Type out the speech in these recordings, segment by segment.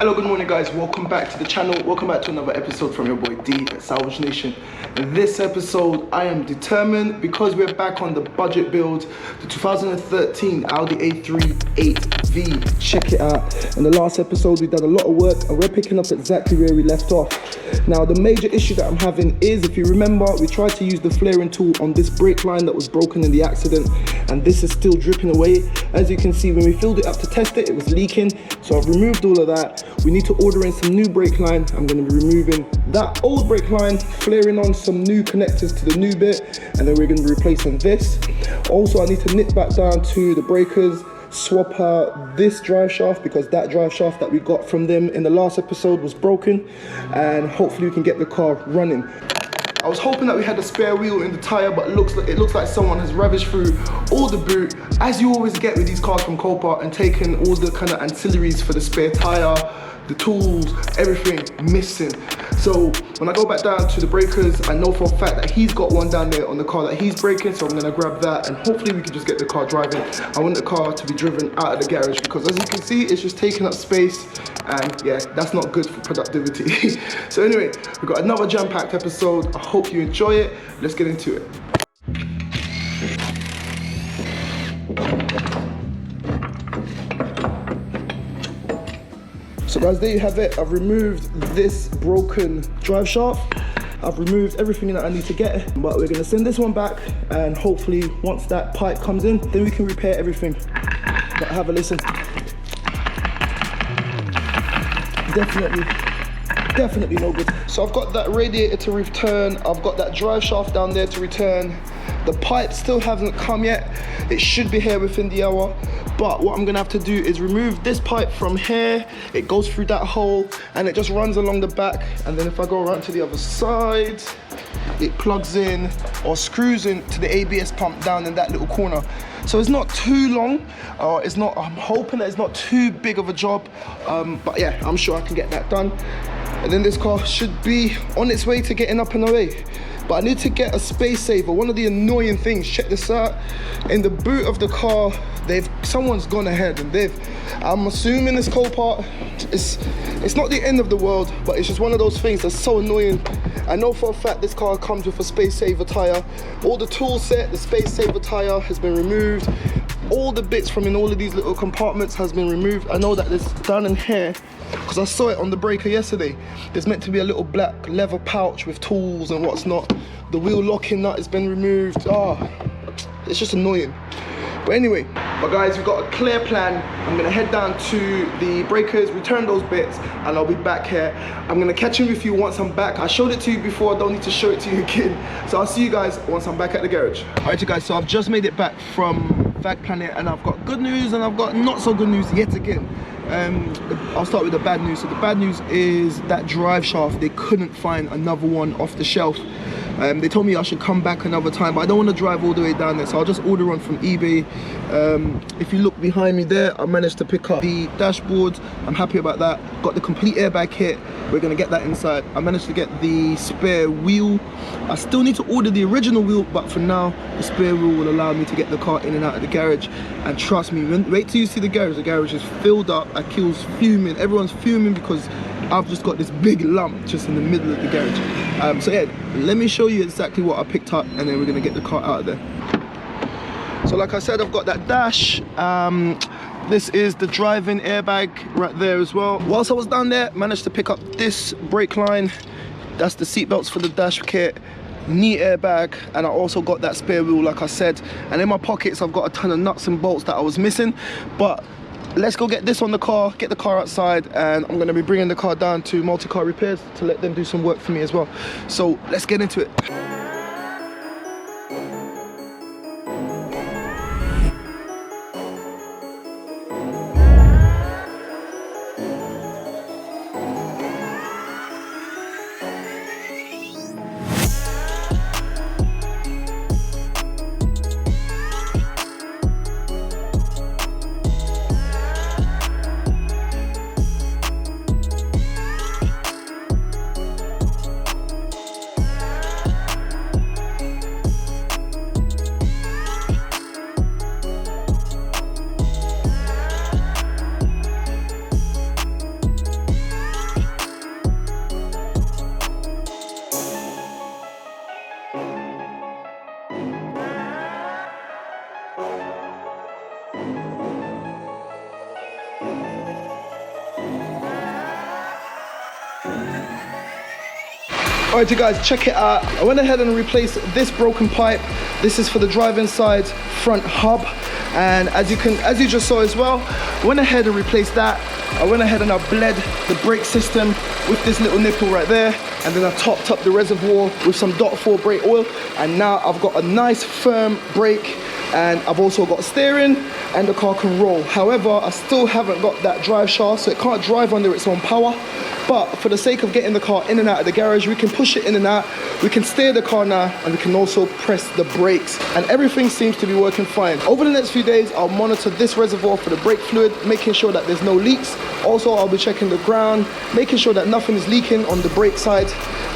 Hello, good morning guys, welcome back to the channel, welcome back to another episode from your boy D at Salvage Nation. In this episode, I am determined, because we're back on the budget build, the 2013 Audi A3 8V. Check it out. In the last episode, we done a lot of work and we're picking up exactly where we left off. Now, the major issue that I'm having is, if you remember, we tried to use the flaring tool on this brake line that was broken in the accident, and this is still dripping away. As you can see, when we filled it up to test it, it was leaking. So I've removed all of that. We need to order in some new brake line. I'm going to be removing that old brake line, flaring on some new connectors to the new bit, and then we're going to be replacing this. Also, I need to nip back down to the breakers, swap out this drive shaft because that drive shaft that we got from them in the last episode was broken, and hopefully we can get the car running. I was hoping that we had a spare wheel in the tire, but it looks like someone has ravished through all the boot, as you always get with these cars from Copart, and taken all the kind of ancillaries for the spare tire, the tools, everything missing. So when I go back down to the breakers, I know for a fact that he's got one down there on the car that he's breaking, so I'm gonna grab that and hopefully we can just get the car driving. I want the car to be driven out of the garage because, as you can see, it's just taking up space, and yeah, that's not good for productivity. So anyway, we've got another jam-packed episode. I hope you enjoy it. Let's get into it. So guys, there you have it. I've removed this broken drive shaft. I've removed everything that I need to get, but we're gonna send this one back, and hopefully once that pipe comes in, then we can repair everything. But have a listen. Definitely no good. So I've got that radiator to return. I've got that drive shaft down there to return. The pipe still hasn't come yet. It should be here within the hour. But what I'm gonna have to do is remove this pipe from here. It goes through that hole and it just runs along the back. And then if I go around to the other side, it plugs in or screws in to the ABS pump down in that little corner. So it's not too long, I'm hoping that it's not too big of a job. But yeah, I'm sure I can get that done. And then this car should be on its way to getting up and away. But I need to get a space saver. One of the annoying things, check this out, in the boot of the car, someone's gone ahead and I'm assuming this Copart, it's not the end of the world, but it's just one of those things that's so annoying. I know for a fact this car comes with a space saver tire. All the tool set, the space saver tire has been removed. All the bits from in all of these little compartments has been removed. I know that this down in here, because I saw it on the breaker yesterday, there's meant to be a little black leather pouch with tools and what's not. The wheel locking nut has been removed. It's just annoying. But anyway, guys, we've got a clear plan. I'm gonna head down to the breakers, return those bits, and I'll be back here. I'm gonna catch in with you once I'm back. I showed it to you before, I don't need to show it to you again. So I'll see you guys once I'm back at the garage. All right, you guys, so I've just made it back from Vag Planet, and I've got good news and I've got not so good news yet again. I'll start with the bad news. So the bad news is that drive shaft, they couldn't find another one off the shelf. They told me I should come back another time, but I don't want to drive all the way down there, so I'll just order one from eBay. If you look behind me there, I managed to pick up the dashboard. I'm happy about that. Got the complete airbag kit. We're gonna get that inside. I managed to get the spare wheel. I still need to order the original wheel, but for now, the spare wheel will allow me to get the car in and out of the garage. And trust me, wait till you see the garage is filled up. Akil's fuming, everyone's fuming because I've just got this big lump just in the middle of the garage. So yeah, let me show you exactly what I picked up, and then we're gonna get the car out of there. So like I said, I've got that dash. This is the driving airbag right there as well. Whilst I was down there, managed to pick up this brake line. That's the seat belts for the dash kit, knee airbag, and I also got that spare wheel like I said. And in my pockets, I've got a ton of nuts and bolts that I was missing. But let's go get this on the car, get the car outside, and I'm gonna be bringing the car down to Multi-Car Repairs to let them do some work for me as well. So let's get into it. Alright you guys, check it out. I went ahead and replaced this broken pipe. This is for the driving side front hub. And as you just saw as well, I went ahead and replaced that. I went ahead and I bled the brake system with this little nipple right there. And then I topped up the reservoir with some .4 brake oil. And now I've got a nice firm brake. And I've also got steering and the car can roll. However, I still haven't got that drive shaft, so it can't drive under its own power. But for the sake of getting the car in and out of the garage, we can push it in and out. We can steer the car now, and we can also press the brakes. And everything seems to be working fine. Over the next few days, I'll monitor this reservoir for the brake fluid, making sure that there's no leaks. Also, I'll be checking the ground, making sure that nothing is leaking on the brake side,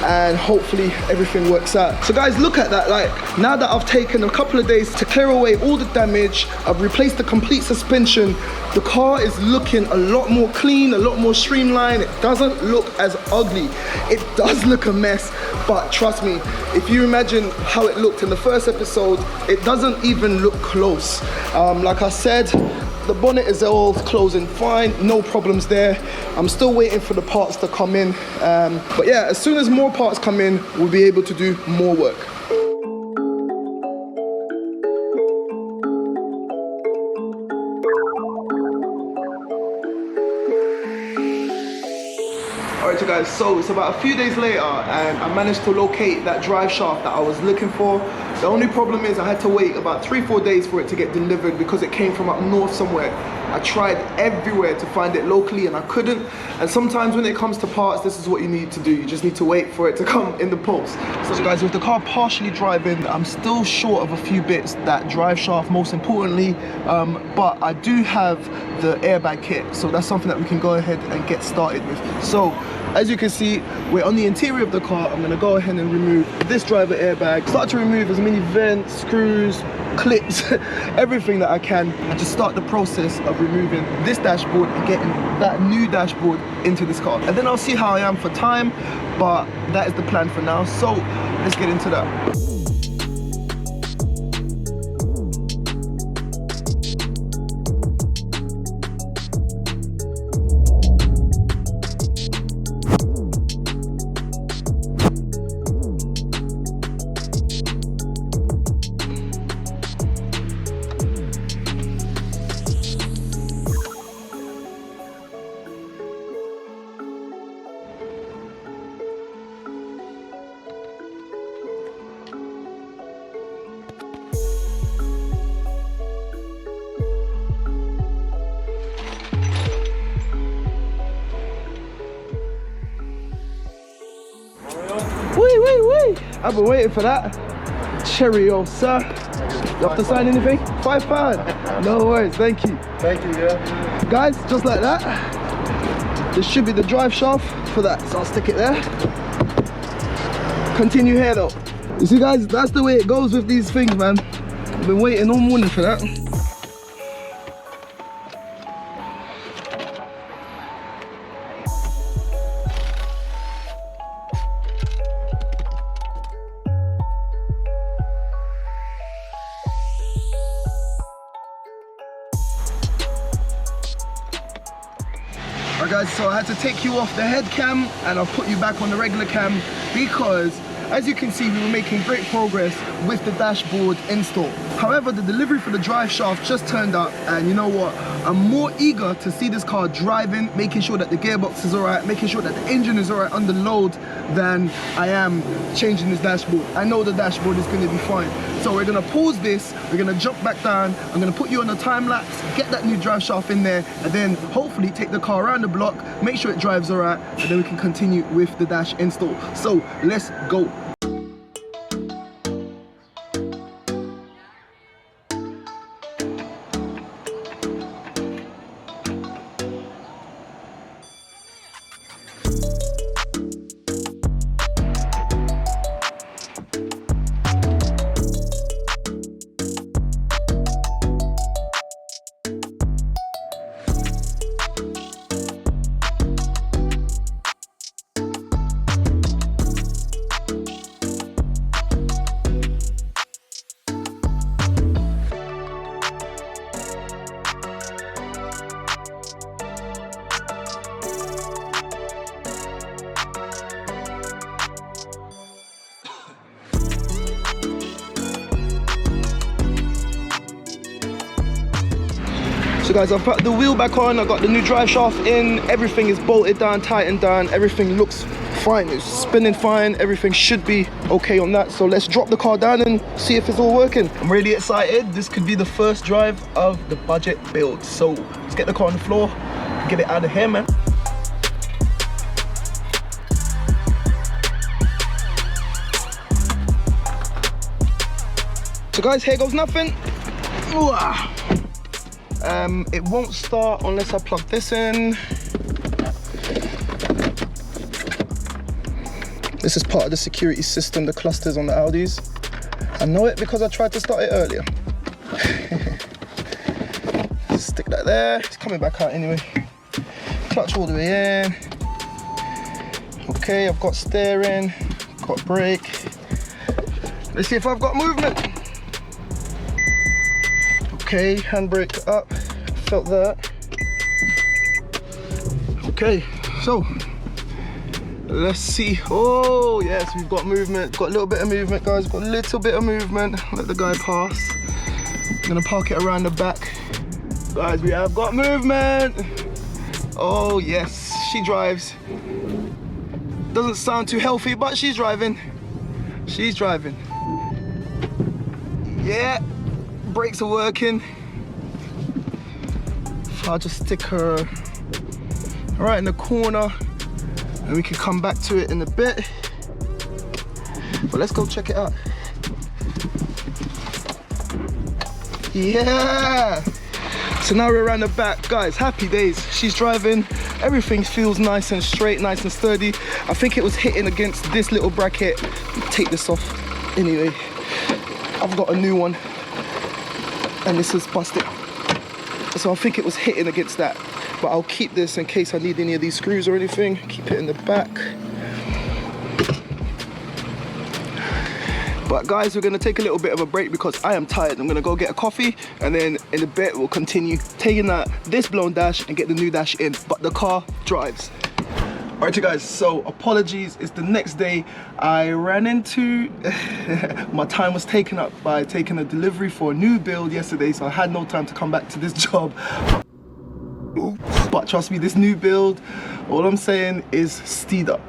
and hopefully everything works out. So guys, look at that. Like, now that I've taken a couple of days to clear away all the damage, I've replaced the complete suspension, the car is looking a lot more clean, a lot more streamlined. It doesn't look as ugly. It does look a mess, but trust me, if you imagine how it looked in the first episode, it doesn't even look close. Like I said, the bonnet is all closing fine, no problems there. I'm still waiting for the parts to come in. But yeah, as soon as more parts come in, we'll be able to do more work. Alright you guys, so it's about a few days later and I managed to locate that drive shaft that I was looking for. The only problem is I had to wait about 3-4 days for it to get delivered because it came from up north somewhere. I tried everywhere to find it locally and I couldn't. And sometimes when it comes to parts, this is what you need to do. You just need to wait for it to come in the post. So guys, with the car partially driving, I'm still short of a few bits, that drive shaft most importantly, but I do have the airbag kit. So that's something that we can go ahead and get started with. So as you can see, we're on the interior of the car. I'm gonna go ahead and remove this driver airbag, start to remove as many vents, screws, clips, everything that I can, and just start the process of removing this dashboard and getting that new dashboard into this car. And then I'll see how I am for time, but that is the plan for now. So let's get into that. I've been waiting for that. Cheerio, sir. You have to sign anything? £5. No worries, thank you. Thank you, yeah. Guys, just like that. This should be the drive shaft for that, so I'll stick it there. Continue here though. You see guys, that's the way it goes with these things, man. I've been waiting all morning for that. Alright guys, so I had to take you off the head cam and I'll put you back on the regular cam because as you can see, we were making great progress with the dashboard install. However, the delivery for the drive shaft just turned up, and you know what? I'm more eager to see this car driving, making sure that the gearbox is alright, making sure that the engine is alright under load, than I am changing this dashboard. I know the dashboard is going to be fine. So we're going to pause this, we're going to jump back down, I'm going to put you on a time lapse, get that new drive shaft in there, and then hopefully take the car around the block, make sure it drives alright, and then we can continue with the dash install. So let's go. So guys, I've put the wheel back on, I've got the new drive shaft in, everything is bolted down, tightened down, everything looks fine, it's spinning fine, everything should be okay on that. So let's drop the car down and see if it's all working. I'm really excited. This could be the first drive of the budget build. So let's get the car on the floor, get it out of here, man. So guys, here goes nothing. It won't start unless I plug this in. This is part of the security system, the clusters on the Audis. I know it because I tried to start it earlier. Stick that there, it's coming back out anyway. Clutch all the way in. Okay, I've got steering, got brake. Let's see if I've got movement. Okay, handbrake up, felt that. Okay, so let's see. Oh yes, we've got movement, got a little bit of movement, guys, got a little bit of movement. Let the guy pass. I'm gonna park it around the back. Guys, we have got movement. Oh yes, she drives. Doesn't sound too healthy, but she's driving. She's driving. Yeah. Brakes are working. I'll just stick her right in the corner and we can come back to it in a bit. But let's go check it out. Yeah! So now we're around the back. Guys, happy days. She's driving. Everything feels nice and straight, nice and sturdy. I think it was hitting against this little bracket. Take this off. Anyway, I've got a new one. And this is busted. So I think it was hitting against that. But I'll keep this in case I need any of these screws or anything. Keep it in the back. But guys, we're gonna take a little bit of a break because I am tired. I'm gonna go get a coffee and then in a bit we'll continue taking this blown dash and get the new dash in. But the car drives. Alright you guys, so apologies, it's the next day. I ran into, my time was taken up by taking a delivery for a new build yesterday, so I had no time to come back to this job. But trust me, this new build, all I'm saying is steed up.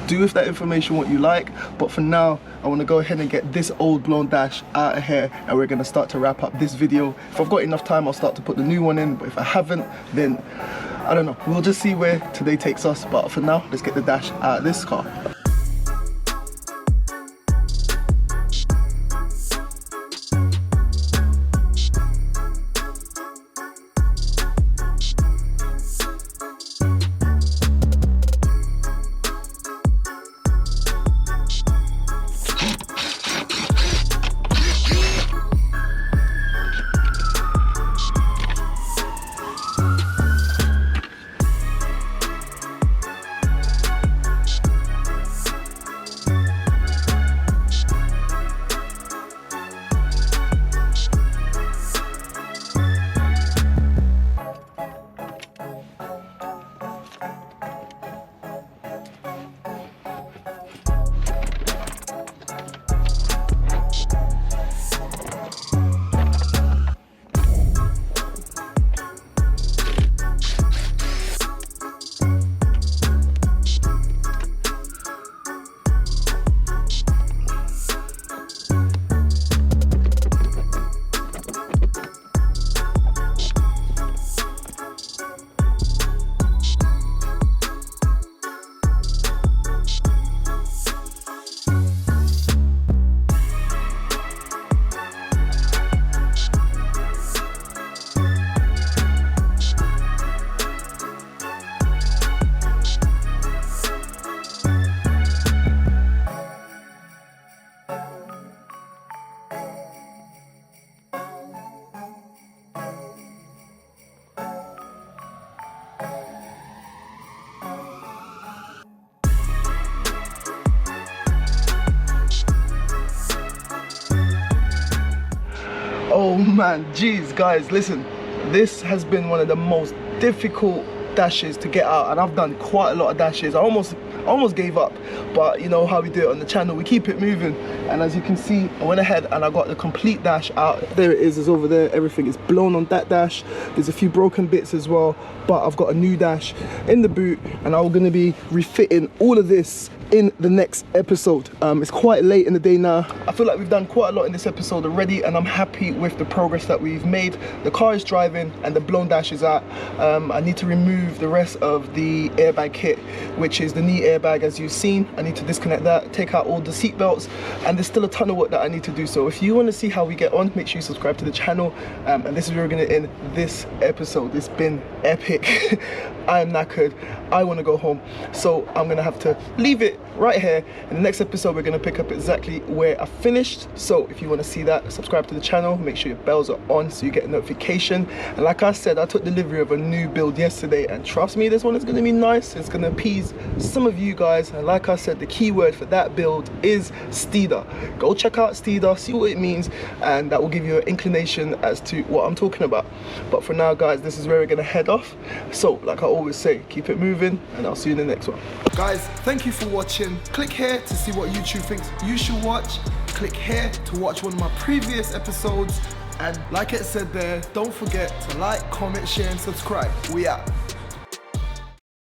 Do with that information what you like, but for now, I want to go ahead and get this old blown dash out of here and we're going to start to wrap up this video. If I've got enough time, I'll start to put the new one in, but if I haven't, then I don't know, we'll just see where today takes us. But for now, let's get the dash out of this car. Oh man, geez, guys, listen, this has been one of the most difficult dashes to get out, and I've done quite a lot of dashes. I almost I almost gave up, but you know how we do it on the channel, we keep it moving. And as you can see, I went ahead and I got the complete dash out. There it is, it's over there. Everything is blown on that dash. There's a few broken bits as well, but I've got a new dash in the boot, and I'm gonna be refitting all of this in the next episode. It's quite late in the day now. I feel like we've done quite a lot in this episode already, and I'm happy with the progress that we've made. The car is driving and the blown dash is out. I need to remove the rest of the airbag kit, which is the knee airbag as you've seen. I need to disconnect that, take out all the seat belts, and there's still a ton of work that I need to do. So if you want to see how we get on, make sure you subscribe to the channel. And this is where we're going to end this episode. It's been epic. I am knackered. I want to go home, so I'm gonna have to leave it right here. In the next episode, we're gonna pick up exactly where I finished. So if you want to see that, subscribe to the channel, make sure your bells are on so you get a notification. And like I said, I took delivery of a new build yesterday, and trust me, this one is gonna be nice. It's gonna appease some of you guys, and like I said, the key word for that build is Steeder. Go check out Steeder, see what it means, and that will give you an inclination as to what I'm talking about. But for now, guys, this is where we're gonna head off. So like I always say, keep it moving, and I'll see you in the next one. Guys, thank you for watching. Click here to see what YouTube thinks you should watch. Click here to watch one of my previous episodes, and like it said there, don't forget to like, comment, share and subscribe. We out.